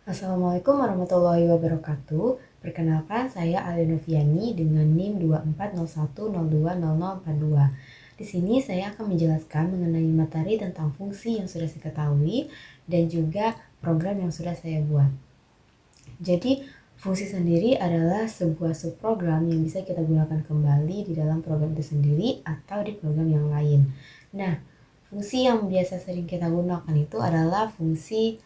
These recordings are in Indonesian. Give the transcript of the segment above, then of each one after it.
Assalamualaikum warahmatullahi wabarakatuh. Perkenalkan, saya Alia Noviani dengan NIM 2401020042. Di sini saya akan menjelaskan mengenai materi tentang fungsi yang sudah saya ketahui dan juga program yang sudah saya buat. Jadi, fungsi sendiri adalah sebuah subprogram yang bisa kita gunakan kembali di dalam program itu sendiri atau di program yang lain. Nah, fungsi yang biasa sering kita gunakan itu adalah fungsi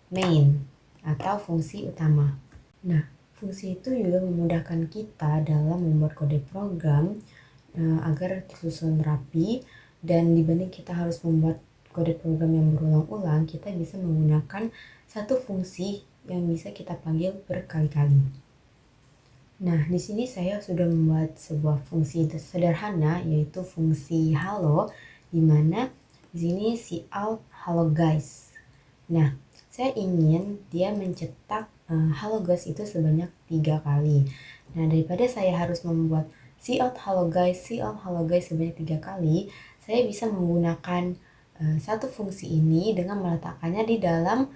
main atau fungsi utama. Nah, fungsi itu juga memudahkan kita dalam membuat kode program agar tersusun rapi, dan dibanding kita harus membuat kode program yang berulang-ulang, kita bisa menggunakan satu fungsi yang bisa kita panggil berkali-kali. Nah, di sini saya sudah membuat sebuah fungsi sederhana, yaitu fungsi hello, di mana di sini cout hello guys. Nah, saya ingin dia mencetak hello guys itu sebanyak 3 kali. Nah, daripada saya harus membuat cout hello guys sebanyak 3 kali, saya bisa menggunakan satu fungsi ini dengan meletakkannya di dalam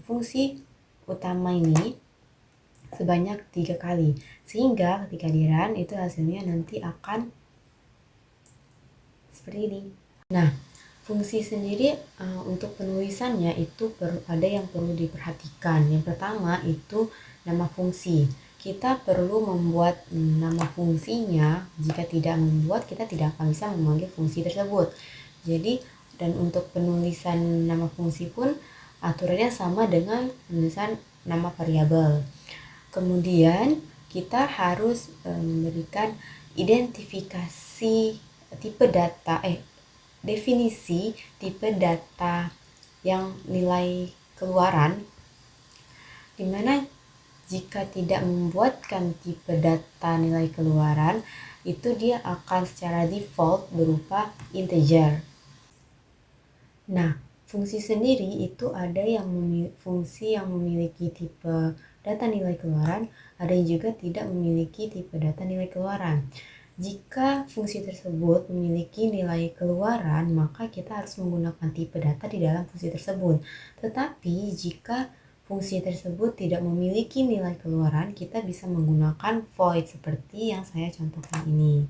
fungsi utama ini sebanyak 3 kali, sehingga ketika di run itu hasilnya nanti akan seperti ini. Nah, fungsi sendiri untuk penulisannya itu ada yang perlu diperhatikan. Yang pertama itu nama fungsi. Kita perlu membuat nama fungsinya. Jika tidak membuat, kita tidak akan bisa memanggil fungsi tersebut. Jadi, dan untuk penulisan nama fungsi pun aturannya sama dengan penulisan nama variabel. Kemudian kita harus memberikan identifikasi tipe data, definisi tipe data yang nilai keluaran, dimana jika tidak membuatkan tipe data nilai keluaran, itu dia akan secara default berupa integer. Nah, fungsi sendiri itu ada yang fungsi yang memiliki tipe data nilai keluaran, ada yang juga tidak memiliki tipe data nilai keluaran. Jika fungsi tersebut memiliki nilai keluaran, maka kita harus menggunakan tipe data di dalam fungsi tersebut. Tetapi jika fungsi tersebut tidak memiliki nilai keluaran, kita bisa menggunakan void seperti yang saya contohkan ini.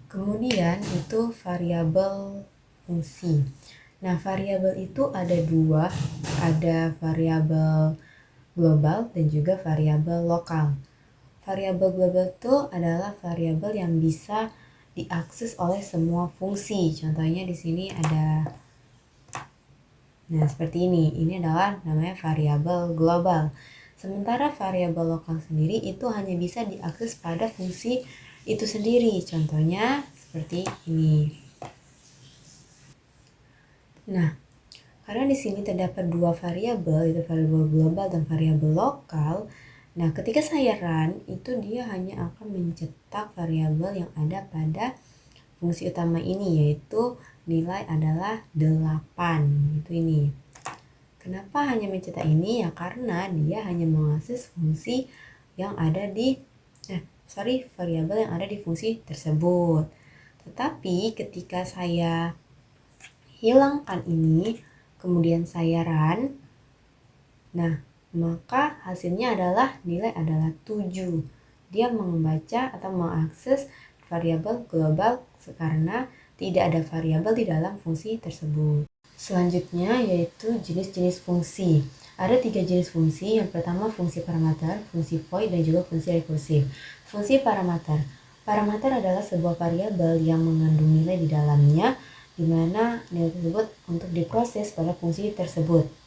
Kemudian itu variabel fungsi. Nah, variabel itu ada dua, ada variabel global dan juga variabel lokal. Variabel global itu adalah variabel yang bisa diakses oleh semua fungsi. Contohnya di sini ada, nah seperti ini. Ini adalah namanya variabel global. Sementara variabel lokal sendiri itu hanya bisa diakses pada fungsi itu sendiri. Contohnya seperti ini. Nah, karena di sini terdapat dua variabel, yaitu variabel global dan variabel lokal. Nah, ketika saya run, itu dia hanya akan mencetak variabel yang ada pada fungsi utama ini, yaitu nilai adalah 8. Itu ini. Kenapa hanya mencetak ini? Ya karena dia hanya mengakses fungsi yang ada di variabel yang ada di fungsi tersebut. Tetapi ketika saya hilangkan ini, kemudian saya run, nah maka hasilnya adalah nilai adalah 7. Dia membaca atau mengakses variabel global karena tidak ada variabel di dalam fungsi tersebut. Selanjutnya yaitu jenis-jenis fungsi. Ada 3 jenis fungsi. Yang pertama fungsi parameter, fungsi void, dan juga fungsi rekursif. Fungsi parameter. Parameter adalah sebuah variabel yang mengandung nilai di dalamnya, di mana nilai tersebut untuk diproses pada fungsi tersebut.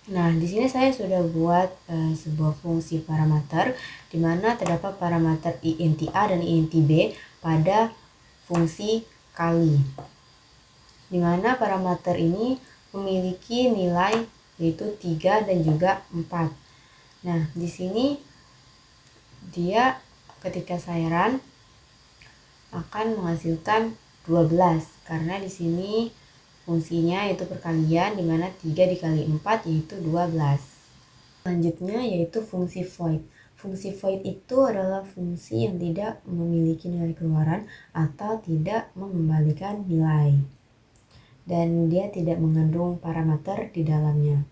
Nah, di sini saya sudah buat sebuah fungsi parameter, di mana terdapat parameter int a dan int b pada fungsi kali, di mana parameter ini memiliki nilai yaitu 3 dan juga 4. Nah, di sini dia ketika saya run akan menghasilkan 12 karena di sini fungsinya yaitu perkalian, di mana 3 dikali 4 yaitu 12. Selanjutnya yaitu fungsi void. Fungsi void itu adalah fungsi yang tidak memiliki nilai keluaran atau tidak mengembalikan nilai, dan dia tidak mengandung parameter di dalamnya.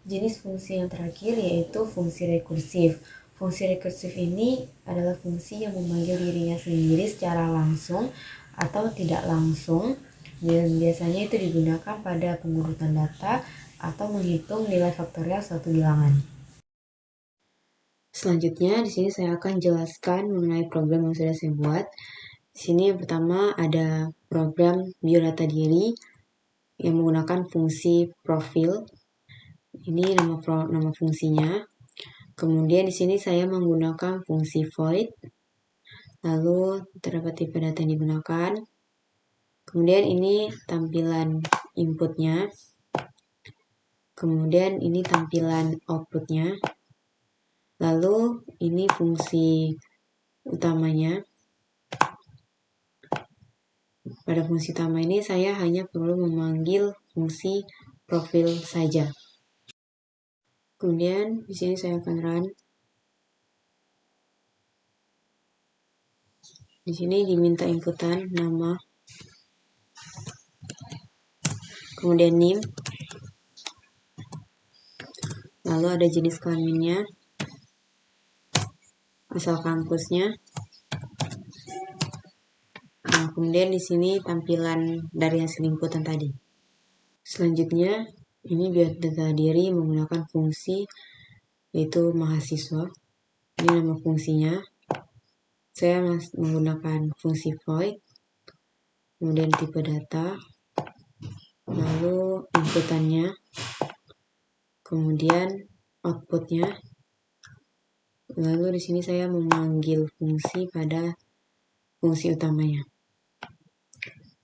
Jenis fungsi yang terakhir yaitu fungsi rekursif. Fungsi rekursif ini adalah fungsi yang memanggil dirinya sendiri secara langsung atau tidak langsung, dan biasanya itu digunakan pada pengurutan data atau menghitung nilai faktorial suatu bilangan. Selanjutnya, di sini saya akan jelaskan mengenai program yang sudah saya buat. Di sini yang pertama ada program biodata diri yang menggunakan fungsi profil. Ini nama fungsinya. Kemudian di sini saya menggunakan fungsi void. Lalu terdapat tipe data yang digunakan. Kemudian ini tampilan inputnya. Kemudian ini tampilan outputnya. Lalu ini fungsi utamanya. Pada fungsi utama ini saya hanya perlu memanggil fungsi profil saja. Kemudian di sini saya akan run. Di sini diminta inputan nama, kemudian NIM, lalu ada jenis kelaminnya, asal kampusnya. Nah, kemudian di sini tampilan dari hasil inputan tadi. Selanjutnya, ini biodata diri menggunakan fungsi yaitu mahasiswa. Ini nama fungsinya. Saya menggunakan fungsi void, kemudian tipe data, lalu inputannya, kemudian outputnya. Lalu di sini saya memanggil fungsi pada fungsi utamanya.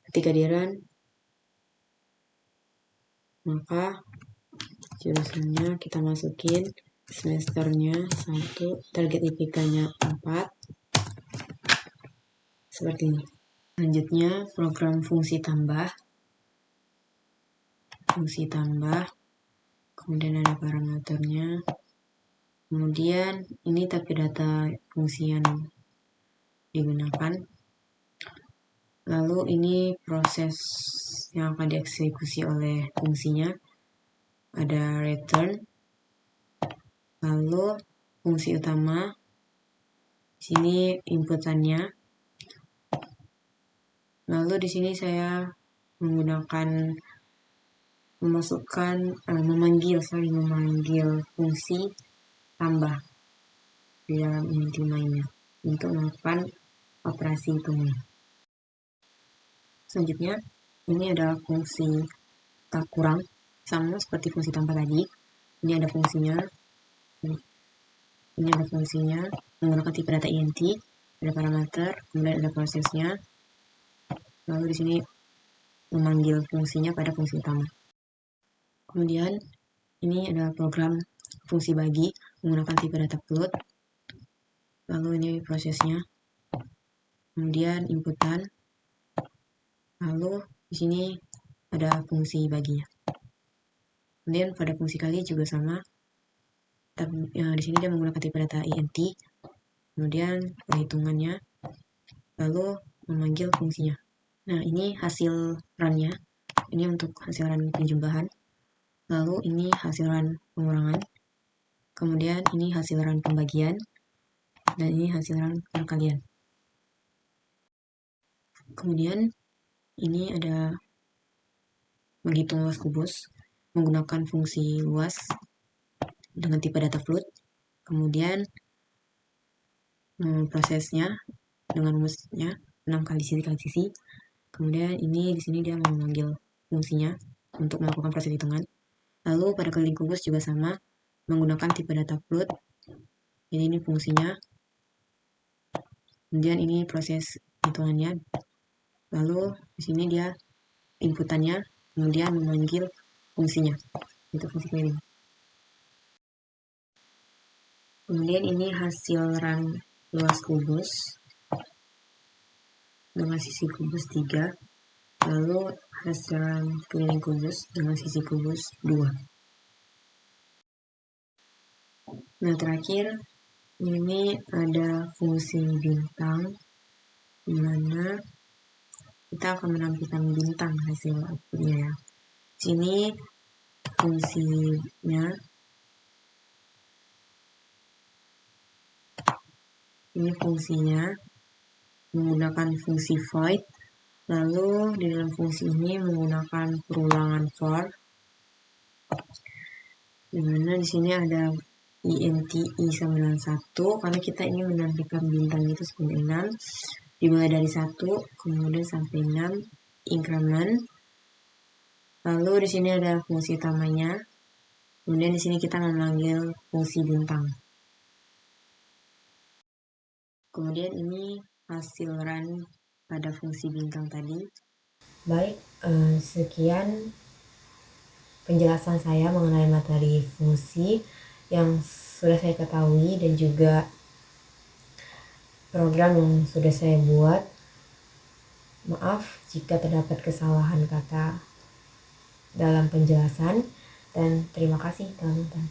Ketika di run, maka jurusannya kita masukin, semesternya 1, target IPK-nya 4, seperti ini. Selanjutnya program fungsi tambah, kemudian ada parameternya, kemudian ini tapi data fungsi yang digunakan, lalu ini proses yang akan dieksekusi oleh fungsinya, ada return, lalu fungsi utama, sini inputannya, lalu di sini saya menggunakan memanggil fungsi tambah di dalam inti mainnya untuk melakukan operasi hitungnya. Selanjutnya, ini adalah fungsi tak kurang, sama seperti fungsi tambah tadi. Ini ada fungsinya, menggunakan tipe data int, ada parameter, kemudian ada prosesnya, lalu di sini memanggil fungsinya pada fungsi utama. Kemudian ini adalah program fungsi bagi menggunakan tipe data float, lalu ini prosesnya, kemudian inputan, lalu di sini ada fungsi baginya. Kemudian pada fungsi kali juga sama, tapi di sini dia menggunakan tipe data int, kemudian perhitungannya, lalu memanggil fungsinya. Nah, ini hasil run-nya. Ini untuk hasil run penjumlahan. Lalu ini hasil run pengurangan. Kemudian ini hasil run pembagian. Dan ini hasil run perkalian. Kemudian ini ada menghitung luas kubus menggunakan fungsi luas dengan tipe data float. Kemudian prosesnya dengan rumusnya 6 kali sisi. Kemudian ini di sini dia memanggil fungsinya untuk melakukan proses hitungan. Lalu pada keliling kubus juga sama, menggunakan tipe data float. Jadi ini fungsinya. Kemudian ini proses hitungannya. Lalu di sini dia inputannya, kemudian memanggil fungsinya. Itu fungsi keliling. Kemudian ini hasil run luas kubus dengan sisi kubus 3. Lalu hasil run keliling kubus dengan sisi kubus 2. Nah, terakhir ini ada fungsi bintang, di mana kita akan menampilkan bintang hasil outputnya ya. Sini fungsinya Ini fungsinya menggunakan fungsi void. Lalu di dalam fungsi ini menggunakan perulangan for. Dimana di sini ada int i91 karena kita ingin menampilkan bintang itu sebagai 6. Dimulai dari 1 kemudian sampai 6 increment. Lalu di sini ada fungsi utamanya. Kemudian di sini kita memanggil fungsi bintang. Kemudian ini hasil run pada fungsi bintang tadi. Baik, sekian penjelasan saya mengenai materi fungsi yang sudah saya ketahui dan juga program yang sudah saya buat. Maaf jika terdapat kesalahan kata dalam penjelasan dan terima kasih teman-teman.